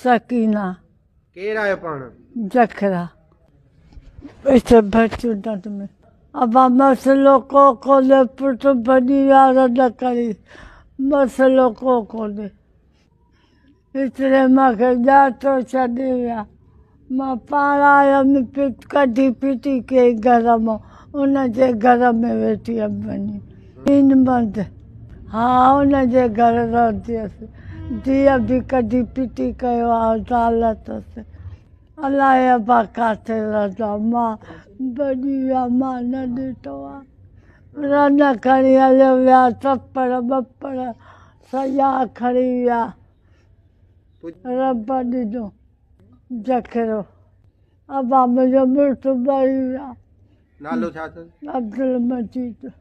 सकीना केर आयो पाण? जखरा ऐसे भचुदत में अब मसलो को दे पुट बड़ी यार न करी मसलो को दे इसलिए मूंखे जातो छॾे विया। मां पाण आयमि कढी पीटी के घर मां उनजे घर में वेठी हुअमि वञी 3 बंदि। हा उनजे घर रहंदी हुअसि। धीअ बि कढी पीटी कयो आहे ज़ाल अथसि। अलाए अबा किथे रहंदा। मां बड़ी विया मां न ॾिठो आहे। रन खणी हलियो विया थप्पड़ ॿप्पड़ सॼा खणी विया। रब ॾिनो जखरो। अबा मुंहिंजो मुड़ुसु मरी विया। नालो छा अथसि? अब्दुल मजीद।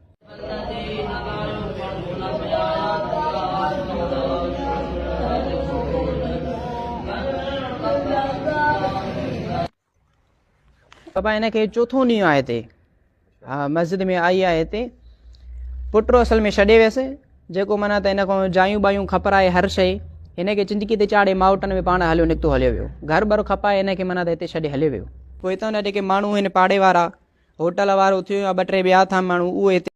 बाबा इनखे चौथों ॾींहुं आहे हिते। हा मस्जिद में आई आहे हिते। पुटु असल में छॾे वियसि जेको माना त हिन खां जायूं बायूं खपराए हर शइ हिनखे चिंदगी ते चाढ़े माउटनि में पाण हलियो निकितो हलियो वियो। घर बर खपाए हिनखे माना त हिते छॾे हलियो वियो। पोइ हितां जा जेके माण्हू आहिनि पाड़े वारा होटल वारो थियो या 2-3 ॿिया था माण्हू उहे हिते